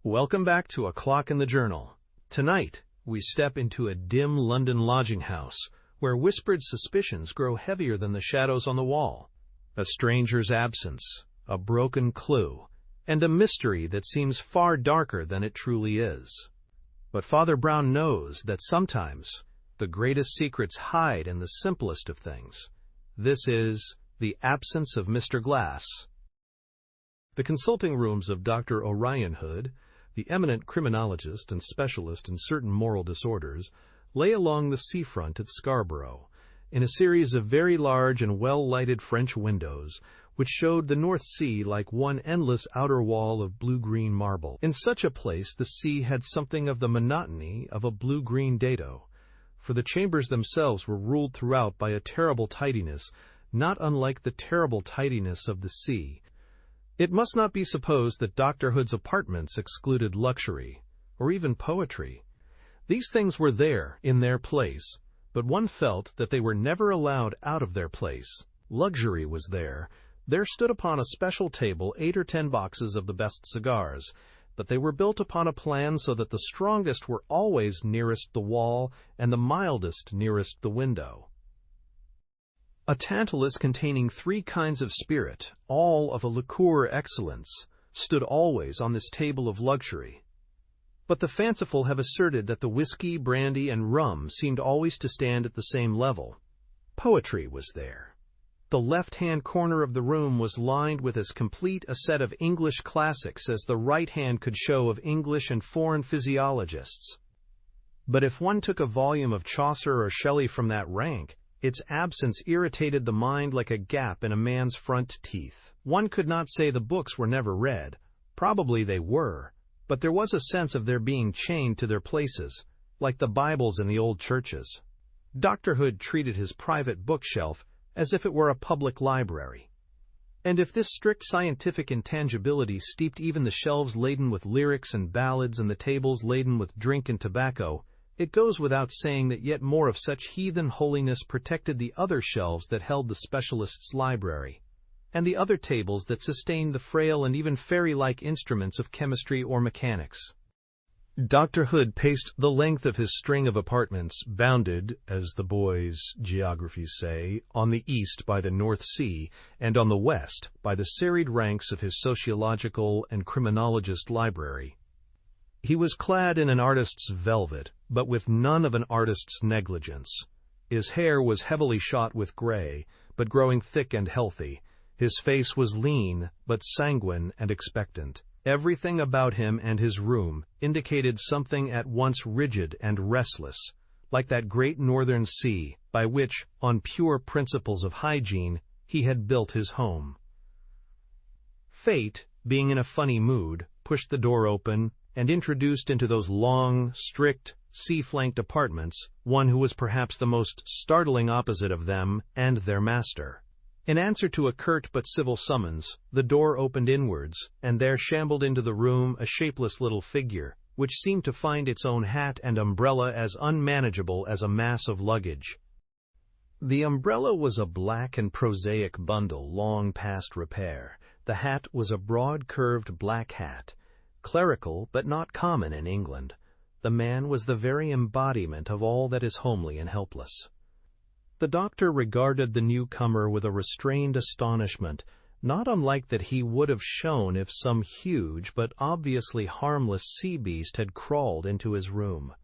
Welcome back to A Clock in the Journal. Tonight, we step into a dim London lodging house where whispered suspicions grow heavier than the shadows on the wall. A stranger's absence, a broken clue, and a mystery that seems far darker than it truly is. But Father Brown knows that sometimes the greatest secrets hide in the simplest of things. This is the absence of Mr. Glass. The consulting rooms of Dr. Orion Hood, the eminent criminologist and specialist in certain moral disorders, lay along the seafront at Scarborough, in a series of very large and well-lighted French windows, which showed the North Sea like one endless outer wall of blue-green marble. In such a place the sea had something of the monotony of a blue-green dado, for the chambers themselves were ruled throughout by a terrible tidiness, not unlike the terrible tidiness of the sea. It must not be supposed that Dr. Hood's apartments excluded luxury, or even poetry. These things were there, in their place, but one felt that they were never allowed out of their place. Luxury was there. There stood upon a special table 8 or 10 boxes of the best cigars, but they were built upon a plan so that the strongest were always nearest the wall and the mildest nearest the window. A tantalus containing 3 kinds of spirit, all of a liqueur excellence, stood always on this table of luxury. But the fanciful have asserted that the whiskey, brandy, and rum seemed always to stand at the same level. Poetry was there. The left-hand corner of the room was lined with as complete a set of English classics as the right hand could show of English and foreign physiologists. But if one took a volume of Chaucer or Shelley from that rank, its absence irritated the mind like a gap in a man's front teeth. One could not say the books were never read. Probably they were, but there was a sense of their being chained to their places, like the Bibles in the old churches. Dr. Hood treated his private bookshelf as if it were a public library. And if this strict scientific intangibility steeped even the shelves laden with lyrics and ballads and the tables laden with drink and tobacco, it goes without saying that yet more of such heathen holiness protected the other shelves that held the specialist's library, and the other tables that sustained the frail and even fairy-like instruments of chemistry or mechanics. Dr. Hood paced the length of his string of apartments, bounded, as the boys' geographies say, on the east by the North Sea, and on the west by the serried ranks of his sociological and criminologist library. He was clad in an artist's velvet, but with none of an artist's negligence. His hair was heavily shot with gray, but growing thick and healthy. His face was lean, but sanguine and expectant. Everything about him and his room indicated something at once rigid and restless, like that great northern sea by which, on pure principles of hygiene, he had built his home. Fate, being in a funny mood, pushed the door open and introduced into those long, strict, sea-flanked apartments one who was perhaps the most startling opposite of them and their master. In answer to a curt but civil summons, the door opened inwards, and there shambled into the room a shapeless little figure, which seemed to find its own hat and umbrella as unmanageable as a mass of luggage. The umbrella was a black and prosaic bundle long past repair. The hat was a broad-curved black hat, clerical but not common in England. The man was the very embodiment of all that is homely and helpless. The doctor regarded the newcomer with a restrained astonishment, not unlike that he would have shown if some huge but obviously harmless sea beast had crawled into his room.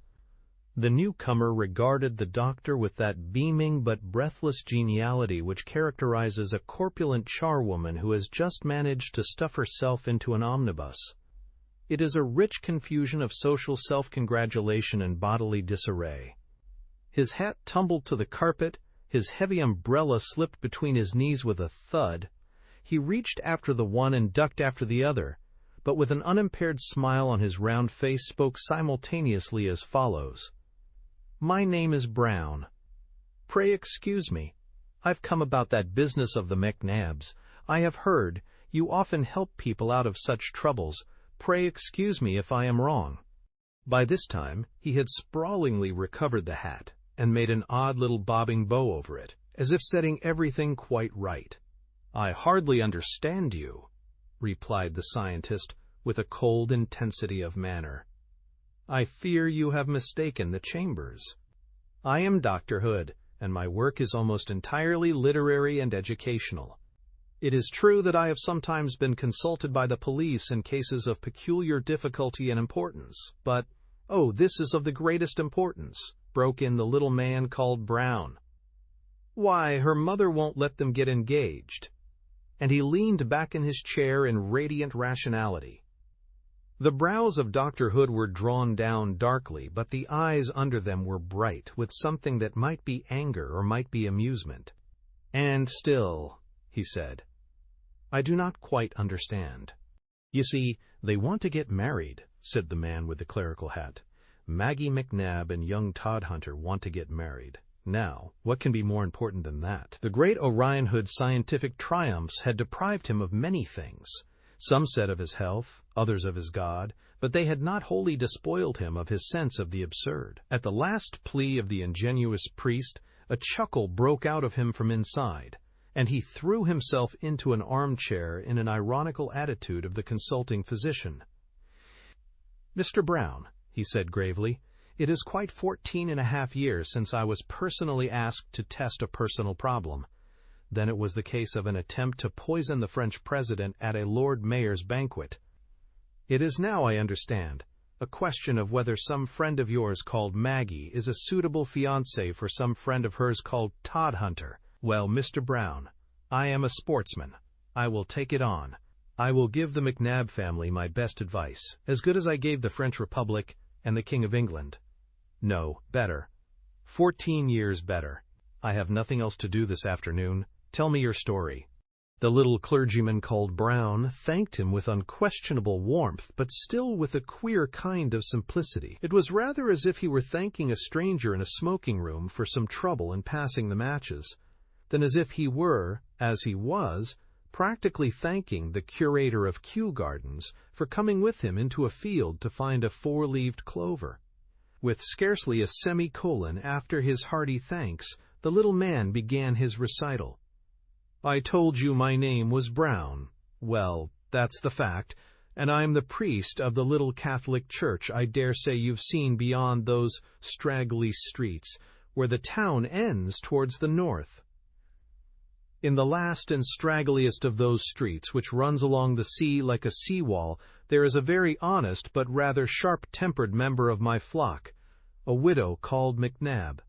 The newcomer regarded the doctor with that beaming but breathless geniality which characterizes a corpulent charwoman who has just managed to stuff herself into an omnibus. It is a rich confusion of social self-congratulation and bodily disarray. His hat tumbled to the carpet, his heavy umbrella slipped between his knees with a thud. He reached after the one and ducked after the other, but with an unimpaired smile on his round face spoke simultaneously as follows. "My name is Brown. Pray excuse me. I've come about that business of the McNabs. I have heard you often help people out of such troubles. Pray excuse me if I am wrong." By this time he had sprawlingly recovered the hat, and made an odd little bobbing bow over it, as if setting everything quite right. "I hardly understand you," replied the scientist, with a cold intensity of manner. "I fear you have mistaken the chambers. I am Dr. Hood, and my work is almost entirely literary and educational. It is true that I have sometimes been consulted by the police in cases of peculiar difficulty and importance, but, oh, this is of the greatest importance," broke in the little man called Brown. "Why, her mother won't let them get engaged." And he leaned back in his chair in radiant rationality. The brows of Dr. Hood were drawn down darkly, but the eyes under them were bright with something that might be anger or might be amusement. "And still," he said, "I do not quite understand." "You see, they want to get married," said the man with the clerical hat. "Maggie McNabb and young Todhunter want to get married. Now, what can be more important than that? The great Orion Hood's scientific triumphs had deprived him of many things. Some said of his health, others of his God, but they had not wholly despoiled him of his sense of the absurd. At the last plea of the ingenuous priest, a chuckle broke out of him from inside, and he threw himself into an armchair in an ironical attitude of the consulting physician. "Mr. Brown," he said gravely, "it is quite 14.5 years since I was personally asked to test a personal problem. Then it was the case of an attempt to poison the French president at a Lord Mayor's banquet. It is now, I understand, a question of whether some friend of yours called Maggie is a suitable fiancé for some friend of hers called Todhunter. Well, Mr. Brown, I am a sportsman. I will take it on. I will give the McNabb family my best advice, as good as I gave the French Republic and the King of England. No, better. 14 years better. I have nothing else to do this afternoon. Tell me your story." The little clergyman called Brown thanked him with unquestionable warmth, but still with a queer kind of simplicity. It was rather as if he were thanking a stranger in a smoking room for some trouble in passing the matches, than as if he were, as he was, practically thanking the curator of Kew Gardens for coming with him into a field to find a four-leaved clover. With scarcely a semicolon after his hearty thanks, the little man began his recital. "I told you my name was Brown. Well, that's the fact, and I'm the priest of the little Catholic church I dare say you've seen beyond those straggly streets, where the town ends towards the north. In the last and straggliest of those streets, which runs along the sea like a sea-wall, there is a very honest but rather sharp-tempered member of my flock, a widow called McNabb.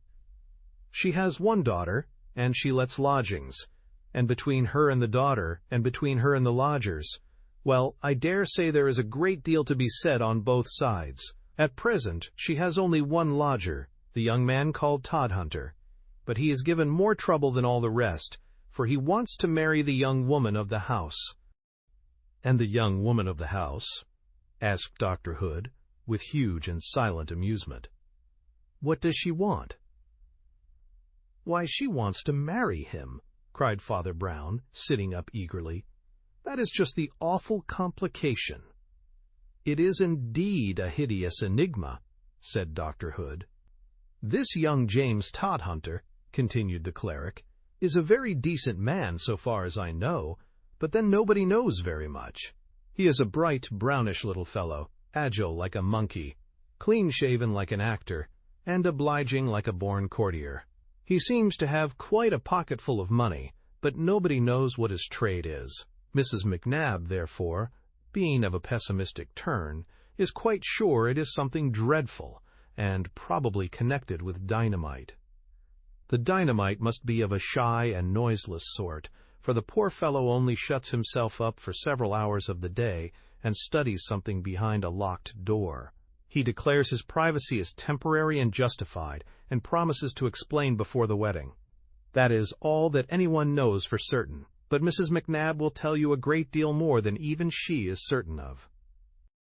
She has one daughter, and she lets lodgings, and between her and the daughter, and between her and the lodgers, well, I dare say there is a great deal to be said on both sides. At present she has only one lodger, the young man called Todhunter, but he has given more trouble than all the rest, for he wants to marry the young woman of the house." "And the young woman of the house?" asked Dr. Hood, with huge and silent amusement. "What does she want?" "Why, she wants to marry him," cried Father Brown, sitting up eagerly. "That is just the awful complication." "It is indeed a hideous enigma," said Dr. Hood. "This young James Todhunter," continued the cleric, "is a very decent man so far as I know, but then nobody knows very much. He is a bright, brownish little fellow, agile like a monkey, clean-shaven like an actor, and obliging like a born courtier. He seems to have quite a pocketful of money, but nobody knows what his trade is. Mrs. McNabb, therefore, being of a pessimistic turn, is quite sure it is something dreadful, and probably connected with dynamite. The dynamite must be of a shy and noiseless sort, for the poor fellow only shuts himself up for several hours of the day and studies something behind a locked door. He declares his privacy is temporary and justified, and promises to explain before the wedding. That is all that anyone knows for certain, but Mrs. McNabb will tell you a great deal more than even she is certain of.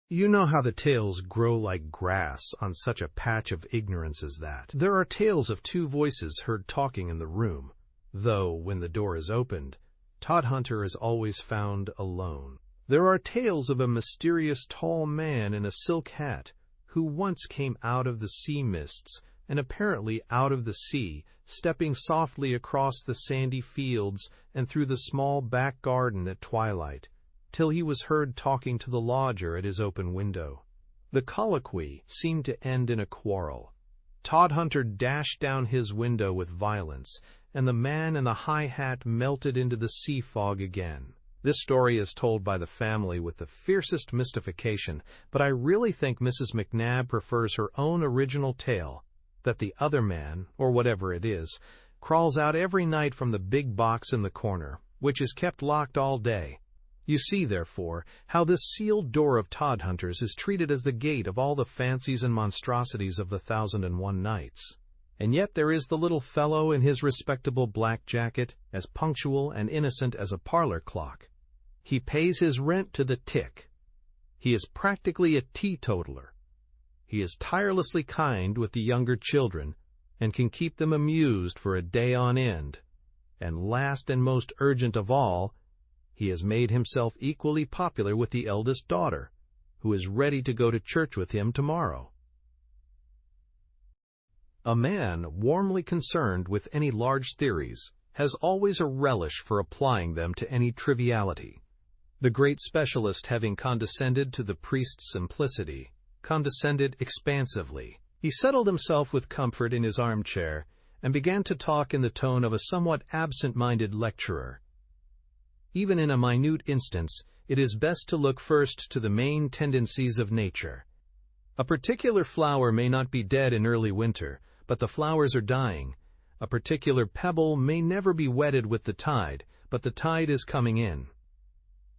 You know how the tales grow like grass on such a patch of ignorance as that. There are tales of two voices heard talking in the room, though, when the door is opened, Todhunter is always found alone. There are tales of a mysterious tall man in a silk hat, who once came out of the sea mists, and apparently out of the sea, stepping softly across the sandy fields and through the small back garden at twilight, till he was heard talking to the lodger at his open window. The colloquy seemed to end in a quarrel. Todhunter dashed down his window with violence, and the man in the high hat melted into the sea fog again. This story is told by the family with the fiercest mystification, but I really think Mrs. McNabb prefers her own original tale, that the other man, or whatever it is, crawls out every night from the big box in the corner, which is kept locked all day. You see, therefore, how this sealed door of Todhunter's is treated as the gate of all the fancies and monstrosities of the 1001 Nights. And yet there is the little fellow in his respectable black jacket, as punctual and innocent as a parlor clock. He pays his rent to the tick. He is practically a teetotaler. He is tirelessly kind with the younger children, and can keep them amused for a day on end. And last and most urgent of all, he has made himself equally popular with the eldest daughter, who is ready to go to church with him tomorrow. A man warmly concerned with any large theories has always a relish for applying them to any triviality. The great specialist, having condescended to the priest's simplicity, condescended expansively. He settled himself with comfort in his armchair and began to talk in the tone of a somewhat absent-minded lecturer. Even in a minute instance, it is best to look first to the main tendencies of nature. A particular flower may not be dead in early winter, but the flowers are dying. A particular pebble may never be wetted with the tide, but the tide is coming in.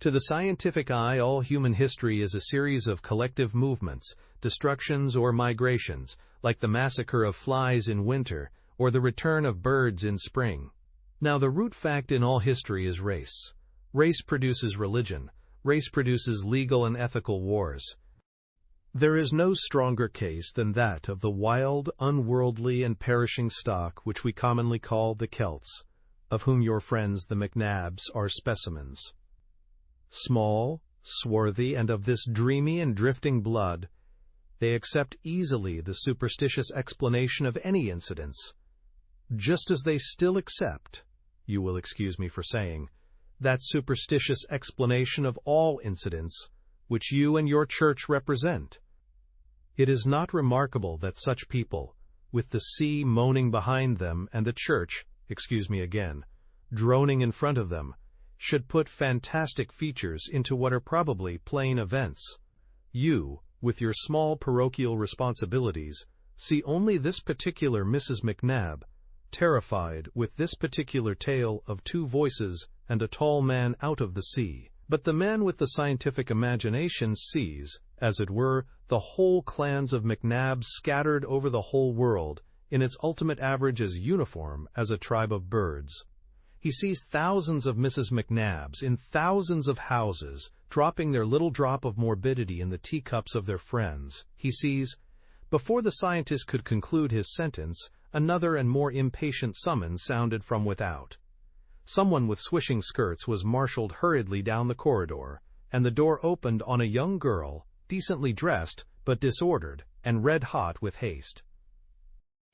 To the scientific eye, all human history is a series of collective movements, destructions or migrations, like the massacre of flies in winter or the return of birds in spring. Now, the root fact in all history is race. Race produces religion. Race produces legal and ethical wars. There is no stronger case than that of the wild, unworldly, and perishing stock which we commonly call the Celts, of whom your friends the McNabbs are specimens. Small, swarthy, and of this dreamy and drifting blood, they accept easily the superstitious explanation of any incidents, just as they still accept, you will excuse me for saying, that superstitious explanation of all incidents which you and your church represent. It is not remarkable that such people, with the sea moaning behind them and the church, excuse me again, droning in front of them, should put fantastic features into what are probably plain events. You, with your small parochial responsibilities, see only this particular Mrs. McNabb, terrified with this particular tale of two voices and a tall man out of the sea. But the man with the scientific imagination sees, as it were, the whole clans of McNabbs scattered over the whole world, in its ultimate average as uniform as a tribe of birds. He sees thousands of Mrs. McNabbs in thousands of houses, dropping their little drop of morbidity in the teacups of their friends. He sees, before the scientist could conclude his sentence, another and more impatient summons sounded from without. Someone with swishing skirts was marshaled hurriedly down the corridor, and the door opened on a young girl, decently dressed, but disordered, and red-hot with haste.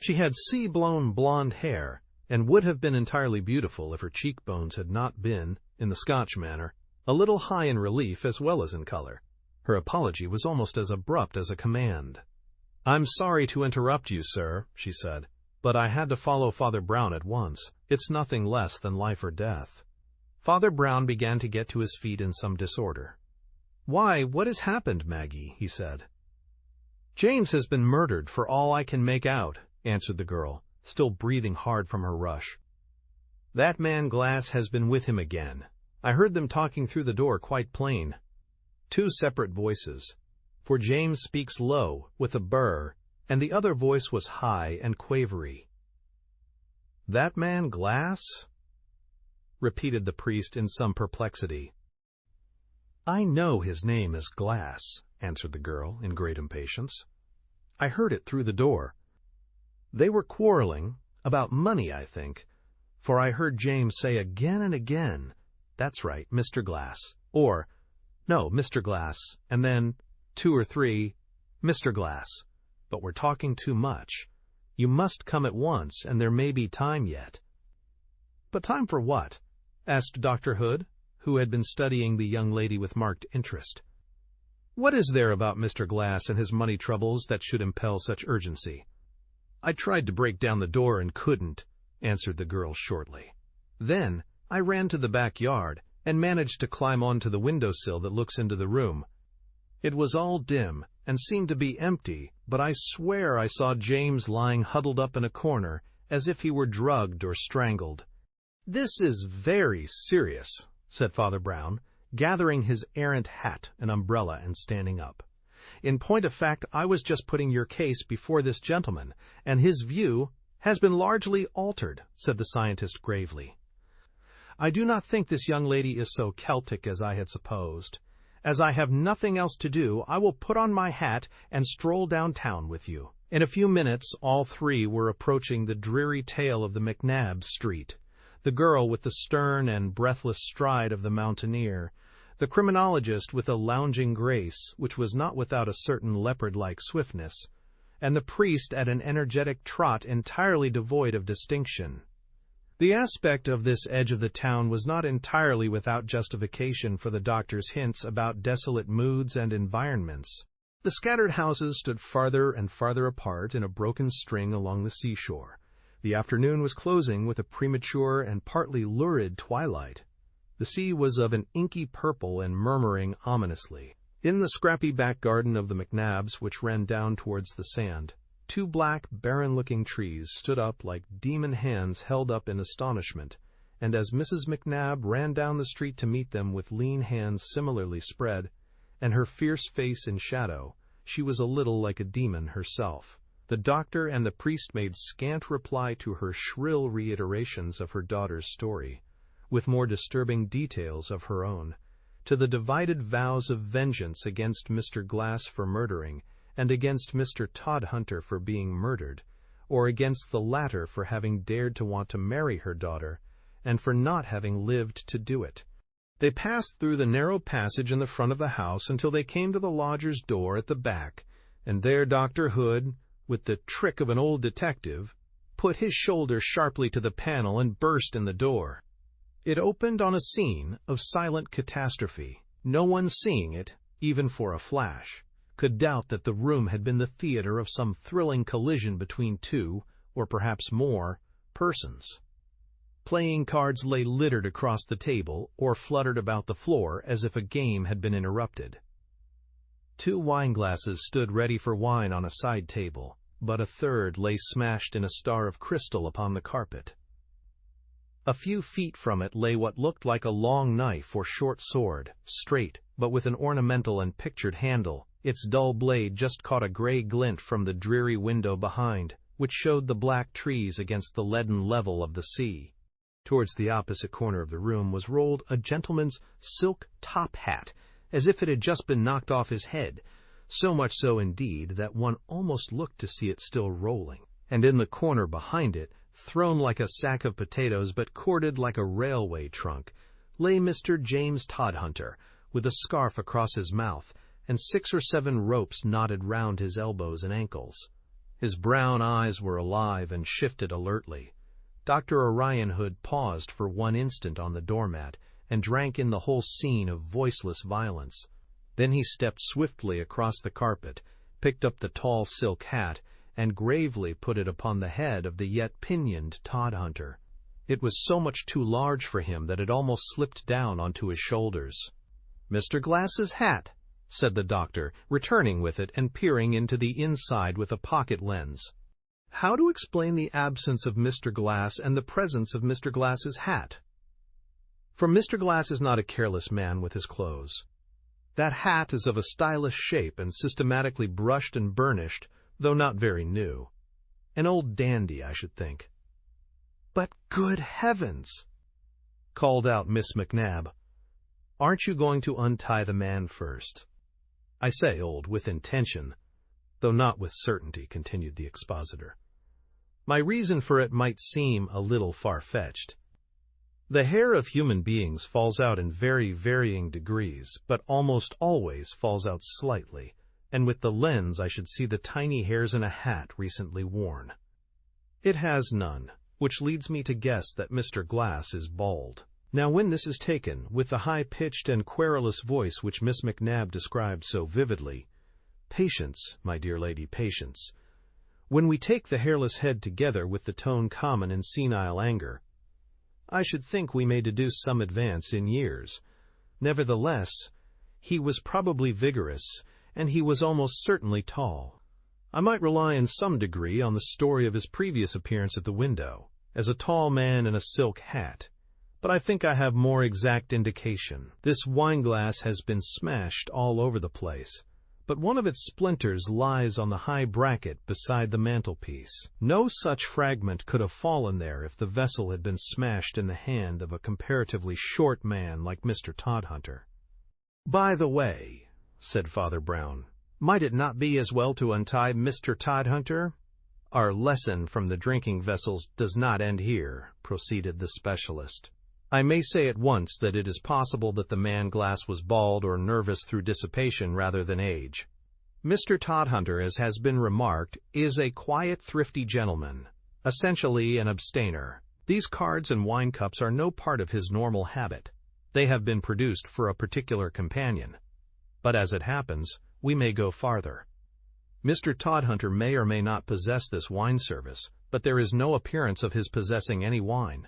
She had sea-blown blonde hair, and would have been entirely beautiful if her cheekbones had not been, in the Scotch manner, a little high in relief as well as in color. Her apology was almost as abrupt as a command. "I'm sorry to interrupt you, sir," she said, "but I had to follow Father Brown at once. It's nothing less than life or death." Father Brown began to get to his feet in some disorder. "Why, what has happened, Maggie?" he said. "James has been murdered, for all I can make out," answered the girl, still breathing hard from her rush. "That man Glass has been with him again. I heard them talking through the door quite plain. Two separate voices, for James speaks low, with a burr, and the other voice was high and quavery." "That man Glass?" repeated the priest in some perplexity. "I know his name is Glass," answered the girl in great impatience. "I heard it through the door. They were quarreling, about money, I think, for I heard James say again and again, 'That's right, Mr. Glass,' or, 'No, Mr. Glass,' and then, 2 or 3, 'Mr. Glass, but we're talking too much. You must come at once, and there may be time yet.'" "But time for what?" asked Dr. Hood. who had been studying the young lady with marked interest. "What is there about Mr. Glass and his money troubles that should impel such urgency?" "I tried to break down the door and couldn't," answered the girl shortly. "Then I ran to the backyard and managed to climb onto the windowsill that looks into the room. It was all dim and seemed to be empty, but I swear I saw James lying huddled up in a corner as if he were drugged or strangled." "This is very serious," said Father Brown, gathering his errant hat and umbrella and standing up. "In point of fact, I was just putting your case before this gentleman, and his view has been largely altered," said the scientist gravely. "I do not think this young lady is so Celtic as I had supposed. As I have nothing else to do, I will put on my hat and stroll downtown with you." In a few minutes, all three were approaching the dreary tail of the McNabb street, the girl with the stern and breathless stride of the mountaineer, the criminologist with a lounging grace which was not without a certain leopard-like swiftness, and the priest at an energetic trot entirely devoid of distinction. The aspect of this edge of the town was not entirely without justification for the doctor's hints about desolate moods and environments. The scattered houses stood farther and farther apart in a broken string along the seashore. The afternoon was closing with a premature and partly lurid twilight. The sea was of an inky purple and murmuring ominously. In the scrappy back garden of the McNabbs, which ran down towards the sand, two black, barren-looking trees stood up like demon hands held up in astonishment, and as Mrs. McNabb ran down the street to meet them with lean hands similarly spread, and her fierce face in shadow, she was a little like a demon herself. The doctor and the priest made scant reply to her shrill reiterations of her daughter's story, with more disturbing details of her own, to the divided vows of vengeance against Mr. Glass for murdering, and against Mr. Todhunter for being murdered, or against the latter for having dared to want to marry her daughter, and for not having lived to do it. They passed through the narrow passage in the front of the house until they came to the lodger's door at the back, and there Dr. Hood, with the trick of an old detective, put his shoulder sharply to the panel and burst in the door. It opened on a scene of silent catastrophe. No one seeing it, even for a flash, could doubt that the room had been the theater of some thrilling collision between two, or perhaps more, persons. Playing cards lay littered across the table or fluttered about the floor as if a game had been interrupted. 2 wine-glasses stood ready for wine on a side table, but a third lay smashed in a star of crystal upon the carpet. A few feet from it lay what looked like a long knife or short sword, straight, but with an ornamental and pictured handle. Its dull blade just caught a gray glint from the dreary window behind, which showed the black trees against the leaden level of the sea. Towards the opposite corner of the room was rolled a gentleman's silk top hat, as if it had just been knocked off his head, so much so indeed that one almost looked to see it still rolling. And in the corner behind it, thrown like a sack of potatoes but corded like a railway trunk, lay Mr. James Todhunter, with a scarf across his mouth and 6 or 7 ropes knotted round his elbows and ankles. His brown eyes were alive and shifted alertly. Dr. Orion Hood paused for one instant on the doormat and drank in the whole scene of voiceless violence. Then he stepped swiftly across the carpet, picked up the tall silk hat, and gravely put it upon the head of the yet pinioned Todhunter. It was so much too large for him that it almost slipped down onto his shoulders. "Mr. Glass's hat," said the doctor, returning with it and peering into the inside with a pocket lens. "How to explain the absence of Mr. Glass and the presence of Mr. Glass's hat? For Mr. Glass is not a careless man with his clothes. That hat is of a stylish shape and systematically brushed and burnished, though not very new. An old dandy, I should think." "But good heavens!" called out Miss McNabb. "Aren't you going to untie the man first? I say old with intention, though not with certainty," continued the expositor. "My reason for it might seem a little far-fetched. The hair of human beings falls out in very varying degrees, but almost always falls out slightly, and with the lens I should see the tiny hairs in a hat recently worn. It has none, which leads me to guess that Mr. Glass is bald. Now when this is taken, with the high-pitched and querulous voice which Miss McNab described so vividly, patience, my dear lady, patience. When we take the hairless head together with the tone common in senile anger, I should think we may deduce some advance in years. Nevertheless, he was probably vigorous, and he was almost certainly tall. I might rely in some degree on the story of his previous appearance at the window, as a tall man in a silk hat, but I think I have more exact indication. This wine-glass has been smashed all over the place, but one of its splinters lies on the high bracket beside the mantelpiece. No such fragment could have fallen there if the vessel had been smashed in the hand of a comparatively short man like Mr. Todhunter. "By the way," said Father Brown, "might it not be as well to untie Mr. Todhunter?" "Our lesson from the drinking vessels does not end here," proceeded the specialist. "I may say at once that it is possible that the man-glass was bald or nervous through dissipation rather than age. Mr. Todhunter, as has been remarked, is a quiet, thrifty gentleman, essentially an abstainer. These cards and wine cups are no part of his normal habit. They have been produced for a particular companion. But as it happens, we may go farther. Mr. Todhunter may or may not possess this wine service, but there is no appearance of his possessing any wine.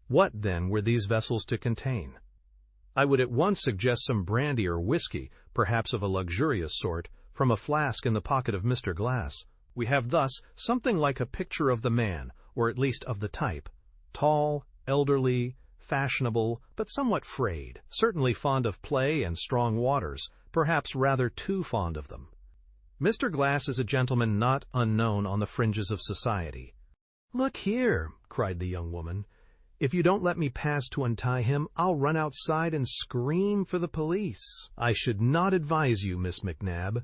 What, then, were these vessels to contain? I would at once suggest some brandy or whiskey, perhaps of a luxurious sort, from a flask in the pocket of Mr. Glass. We have thus something like a picture of the man, or at least of the type, tall, elderly, fashionable, but somewhat frayed, certainly fond of play and strong waters, perhaps rather too fond of them. Mr. Glass is a gentleman not unknown on the fringes of society." "Look here," cried the young woman, "if you don't let me pass to untie him, I'll run outside and scream for the police." "I should not advise you, Miss McNab,"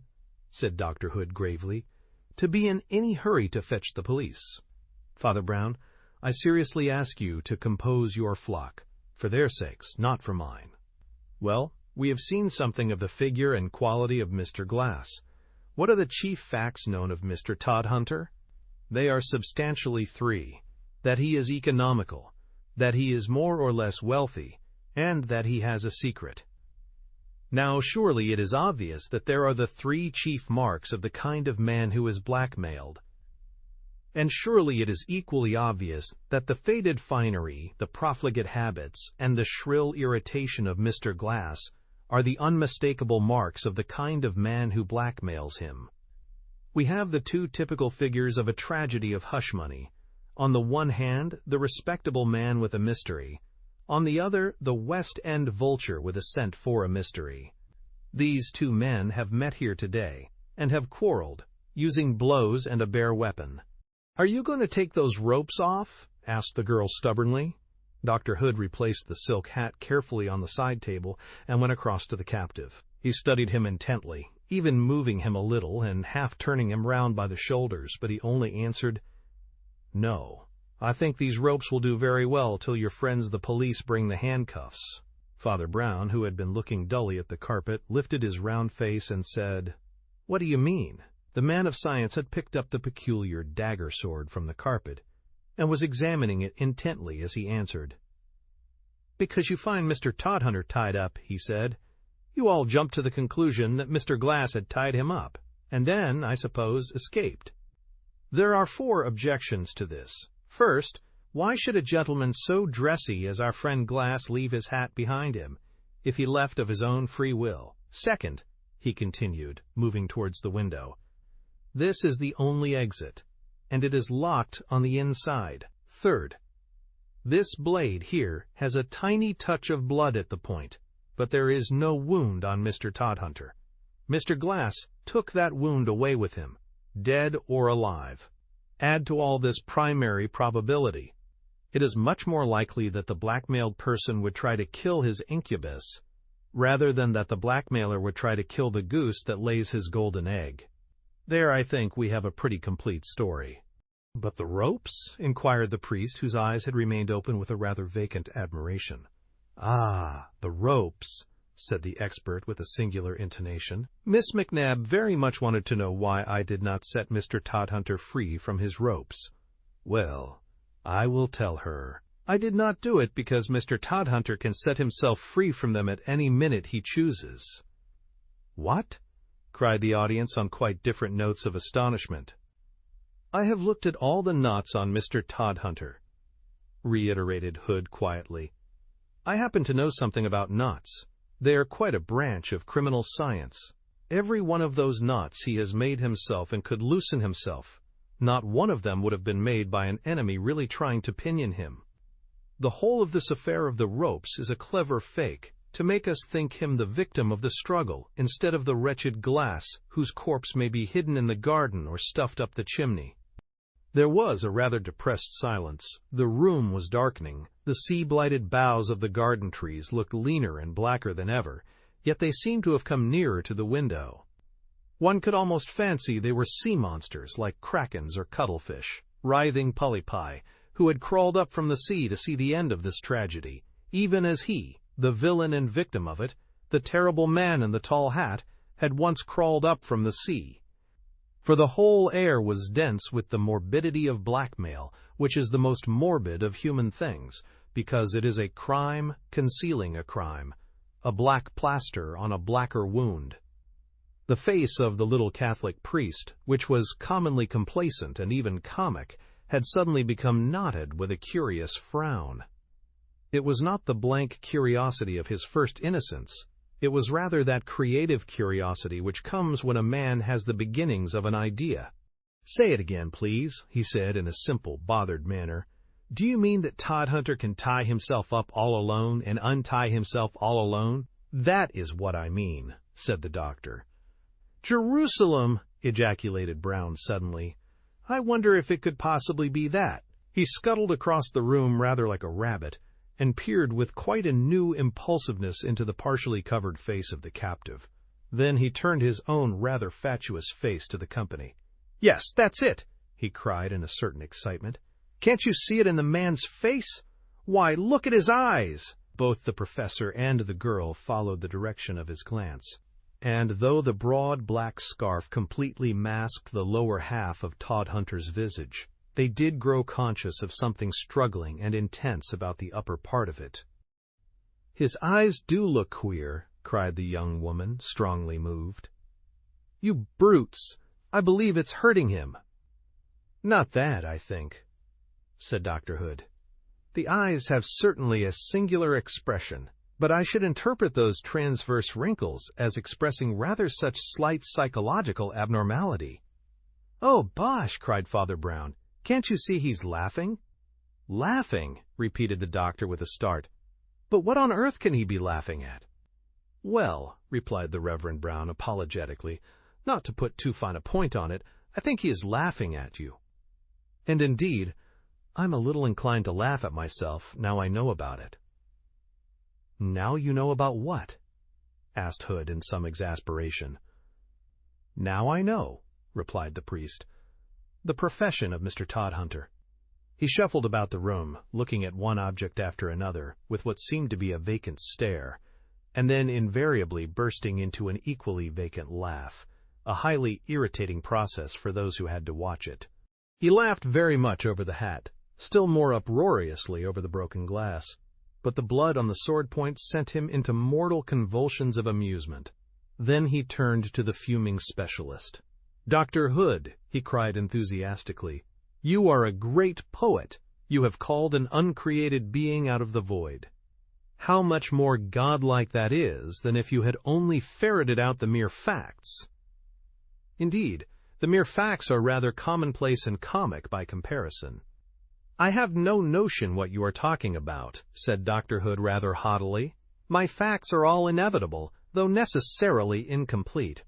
said Dr. Hood gravely, "to be in any hurry to fetch the police. Father Brown, I seriously ask you to compose your flock, for their sakes, not for mine. Well, we have seen something of the figure and quality of Mr. Glass. What are the chief facts known of Mr. Todhunter? They are substantially three: that he is economical, that he is more or less wealthy, and that he has a secret. Now, surely it is obvious that there are the three chief marks of the kind of man who is blackmailed. And surely it is equally obvious that the faded finery, the profligate habits, and the shrill irritation of Mr. Glass are the unmistakable marks of the kind of man who blackmails him. We have the two typical figures of a tragedy of hush money. On the one hand, the respectable man with a mystery. On the other, the West End vulture with a scent for a mystery. These two men have met here today, and have quarreled, using blows and a bare weapon. "Are you going to take those ropes off?" asked the girl stubbornly. Dr. Hood replaced the silk hat carefully on the side table and went across to the captive. He studied him intently, even moving him a little and half turning him round by the shoulders, but he only answered, "No, I think these ropes will do very well till your friends the police bring the handcuffs." Father Brown, who had been looking dully at the carpet, lifted his round face and said, "What do you mean?" The man of science had picked up the peculiar dagger sword from the carpet, and was examining it intently as he answered. "Because you find Mr. Todhunter tied up," he said, "you all jumped to the conclusion that Mr. Glass had tied him up, and then, I suppose, escaped. There are 4 objections to this. First, why should a gentleman so dressy as our friend Glass leave his hat behind him, if he left of his own free will? Second," he continued, moving towards the window, "this is the only exit, and it is locked on the inside. Third, this blade here has a tiny touch of blood at the point, but there is no wound on Mr. Todhunter. Mr. Glass took that wound away with him, dead or alive. Add to all this primary probability. It is much more likely that the blackmailed person would try to kill his incubus, rather than that the blackmailer would try to kill the goose that lays his golden egg. There, I think, we have a pretty complete story." "But the ropes?" inquired the priest, whose eyes had remained open with a rather vacant admiration. "Ah, the ropes," said the expert with a singular intonation. "Miss McNab very much wanted to know why I did not set Mr. Todhunter free from his ropes. Well, I will tell her. I did not do it because Mr. Todhunter can set himself free from them at any minute he chooses." "What?" cried the audience on quite different notes of astonishment. "I have looked at all the knots on Mr. Todhunter," reiterated Hood quietly. "I happen to know something about knots. They are quite a branch of criminal science. Every one of those knots he has made himself and could loosen himself. Not one of them would have been made by an enemy really trying to pinion him. The whole of this affair of the ropes is a clever fake, to make us think him the victim of the struggle, instead of the wretched Glass, whose corpse may be hidden in the garden or stuffed up the chimney." There was a rather depressed silence. The room was darkening. The sea-blighted boughs of the garden trees looked leaner and blacker than ever, yet they seemed to have come nearer to the window. One could almost fancy they were sea monsters like krakens or cuttlefish, writhing polypi, who had crawled up from the sea to see the end of this tragedy, even as he, the villain and victim of it, the terrible man in the tall hat, had once crawled up from the sea. For the whole air was dense with the morbidity of blackmail, which is the most morbid of human things, because it is a crime concealing a crime, a black plaster on a blacker wound. The face of the little Catholic priest, which was commonly complacent and even comic, had suddenly become knotted with a curious frown. It was not the blank curiosity of his first innocence. It was rather that creative curiosity which comes when a man has the beginnings of an idea. "Say it again, please," he said in a simple, bothered manner. "Do you mean that Todhunter can tie himself up all alone and untie himself all alone?" "That is what I mean," said the doctor. "Jerusalem!" ejaculated Brown suddenly. "I wonder if it could possibly be that." He scuttled across the room rather like a rabbit, and peered with quite a new impulsiveness into the partially covered face of the captive. Then he turned his own rather fatuous face to the company. "Yes, that's it!" he cried in a certain excitement. "Can't you see it in the man's face? Why, look at his eyes!" Both the professor and the girl followed the direction of his glance, and though the broad black scarf completely masked the lower half of Todhunter's visage, they did grow conscious of something struggling and intense about the upper part of it. "His eyes do look queer," cried the young woman, strongly moved. "You brutes! I believe it's hurting him." "Not that, I think," said Dr. Hood. "The eyes have certainly a singular expression, but I should interpret those transverse wrinkles as expressing rather such slight psychological abnormality." "Oh, bosh!" cried Father Brown. "Can't you see he's laughing?" "Laughing?" repeated the doctor with a start. "But what on earth can he be laughing at?" "Well," replied the Reverend Brown apologetically, "not to put too fine a point on it, I think he is laughing at you. And indeed, I'm a little inclined to laugh at myself now I know about it." "Now you know about what?" asked Hood in some exasperation. "Now I know," replied the priest, "the profession of Mr. Todhunter." He shuffled about the room, looking at one object after another with what seemed to be a vacant stare, and then invariably bursting into an equally vacant laugh, a highly irritating process for those who had to watch it. He laughed very much over the hat, still more uproariously over the broken glass, but the blood on the sword point sent him into mortal convulsions of amusement. Then he turned to the fuming specialist. "Dr. Hood," he cried enthusiastically, "you are a great poet. You have called an uncreated being out of the void. How much more godlike that is than if you had only ferreted out the mere facts. Indeed, the mere facts are rather commonplace and comic by comparison." "I have no notion what you are talking about," said Dr. Hood rather haughtily. "My facts are all inevitable, though necessarily incomplete.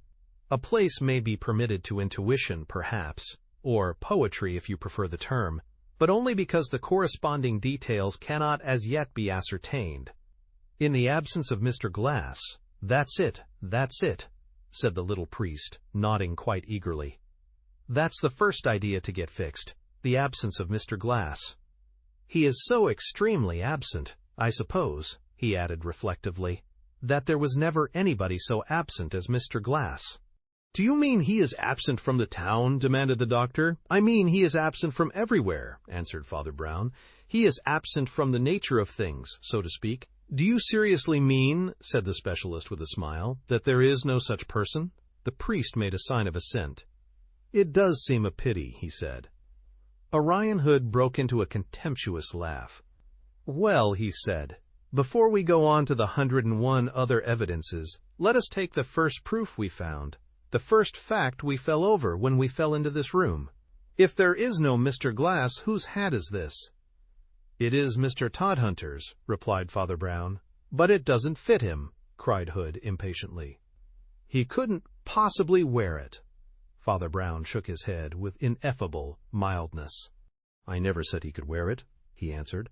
A place may be permitted to intuition, perhaps, or poetry if you prefer the term, but only because the corresponding details cannot as yet be ascertained. In the absence of Mr. Glass, that's it, said the little priest, nodding quite eagerly. "That's the first idea to get fixed. The absence of Mr. Glass. He is so extremely absent, I suppose," he added reflectively, "that there was never anybody so absent as Mr. Glass." "Do you mean he is absent from the town?" demanded the doctor. "I mean he is absent from everywhere," answered Father Brown. "He is absent from the nature of things, so to speak." "Do you seriously mean," said the specialist with a smile, "that there is no such person?" The priest made a sign of assent. "It does seem a pity," he said. Orion Hood broke into a contemptuous laugh. "Well," he said, "before we go on to the 101 other evidences, let us take the first proof we found, the first fact we fell over when we fell into this room. If there is no Mr. Glass, whose hat is this?" "It is Mr. Todhunter's," replied Father Brown. "But it doesn't fit him," cried Hood impatiently. "He couldn't possibly wear it." Father Brown shook his head with ineffable mildness. "I never said he could wear it," he answered.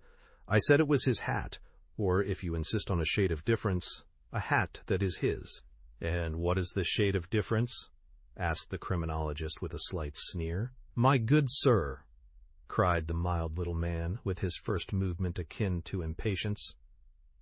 "I said it was his hat, or, if you insist on a shade of difference, a hat that is his." "And what is the shade of difference?" asked the criminologist with a slight sneer. "My good sir," cried the mild little man, with his first movement akin to impatience,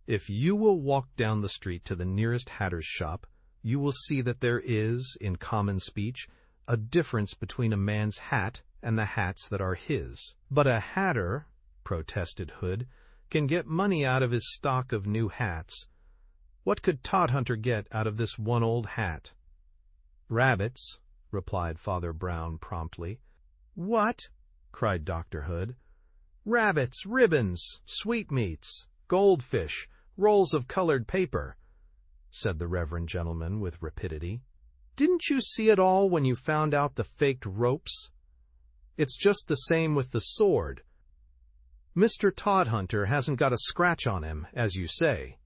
"if you will walk down the street to the nearest hatter's shop, you will see that there is, in common speech, a difference between a man's hat and the hats that are his." "But a hatter," protested Hood, "can get money out of his stock of new hats. What could Todhunter get out of this one old hat?" "Rabbits," replied Father Brown promptly. "What?" cried Dr. Hood. "Rabbits, ribbons, sweetmeats, goldfish, rolls of colored paper," said the reverend gentleman with rapidity. "Didn't you see it all when you found out the faked ropes? It's just the same with the sword. Mr. Todhunter hasn't got a scratch on him, as you say,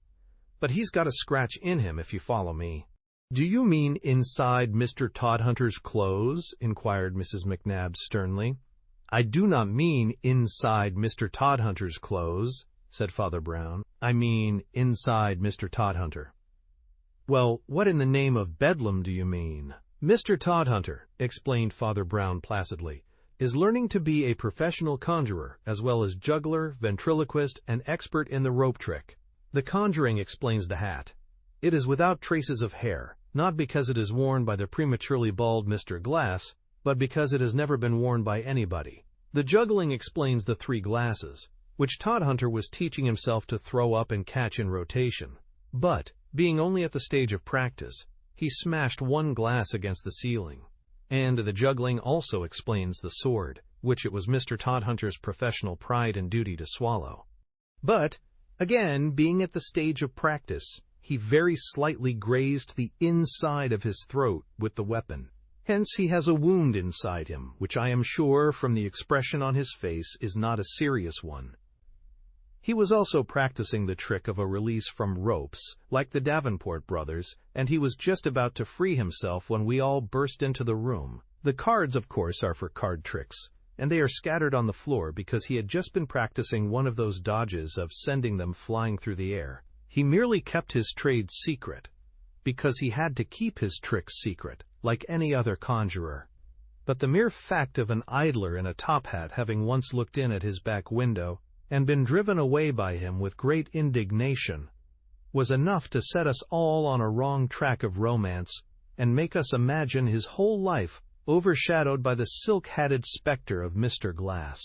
but he's got a scratch in him, if you follow me." "Do you mean inside Mr. Todhunter's clothes?" inquired Mrs. McNabb sternly. "I do not mean inside Mr. Todhunter's clothes," said Father Brown. "I mean inside Mr. Todhunter." "Well, what in the name of Bedlam do you mean?" "Mr. Todhunter," explained Father Brown placidly, "is learning to be a professional conjurer, as well as juggler, ventriloquist, and expert in the rope trick. The conjuring explains the hat. It is without traces of hair, not because it is worn by the prematurely bald Mr. Glass, but because it has never been worn by anybody. The juggling explains the 3 glasses, which Todhunter was teaching himself to throw up and catch in rotation. But, being only at the stage of practice, he smashed 1 glass against the ceiling. And the juggling also explains the sword, which it was Mr. Todhunter's professional pride and duty to swallow. But, again, being at the stage of practice, he very slightly grazed the inside of his throat with the weapon. Hence he has a wound inside him, which I am sure, from the expression on his face, is not a serious one. He was also practicing the trick of a release from ropes, like the Davenport brothers, and he was just about to free himself when we all burst into the room. The cards, of course, are for card tricks, and they are scattered on the floor because he had just been practicing one of those dodges of sending them flying through the air. He merely kept his trade secret, because he had to keep his tricks secret, like any other conjurer. But the mere fact of an idler in a top hat having once looked in at his back window, and been driven away by him with great indignation, was enough to set us all on a wrong track of romance, and make us imagine his whole life overshadowed by the silk-hatted specter of Mr. Glass.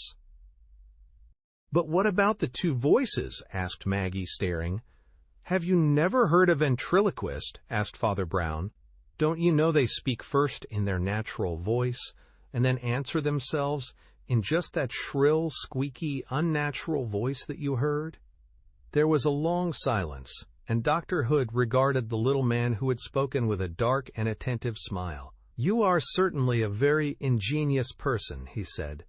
"But what about the 2 voices?" asked Maggie, staring. "Have you never heard a ventriloquist?" asked Father Brown. "Don't you know they speak first in their natural voice, and then answer themselves in just that shrill, squeaky, unnatural voice that you heard?" There was a long silence, and Dr. Hood regarded the little man who had spoken with a dark and attentive smile. "You are certainly a very ingenious person," he said.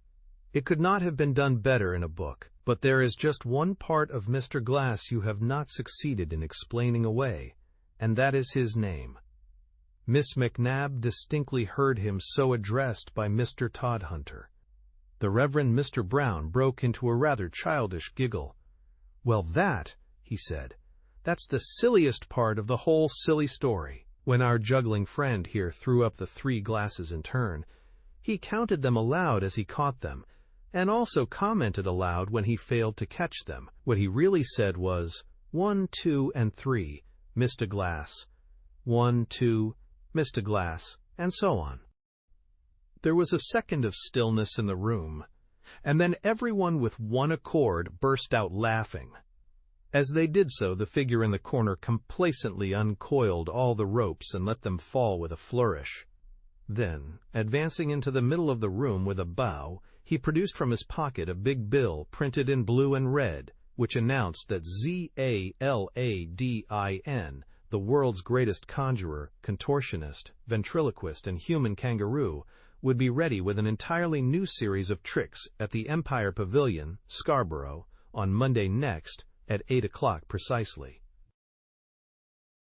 "It could not have been done better in a book, but there is just one part of Mr. Glass you have not succeeded in explaining away, and that is his name." Miss McNabb distinctly heard him so addressed by Mr. Todhunter. The Reverend Mr. Brown broke into a rather childish giggle. "Well, that," he said, "that's the silliest part of the whole silly story." When our juggling friend here threw up the 3 glasses in turn, he counted them aloud as he caught them, and also commented aloud when he failed to catch them. What he really said was, 1, 2, and 3, Mr. Glass. 1, 2, Mr. Glass, and so on. There was a second of stillness in the room, and then everyone with one accord burst out laughing. As they did so, the figure in the corner complacently uncoiled all the ropes and let them fall with a flourish. Then, advancing into the middle of the room with a bow, he produced from his pocket a big bill printed in blue and red, which announced that Zaladin, the world's greatest conjurer, contortionist, ventriloquist, and human kangaroo, would be ready with an entirely new series of tricks at the Empire Pavilion, Scarborough, on Monday next, at 8 o'clock precisely.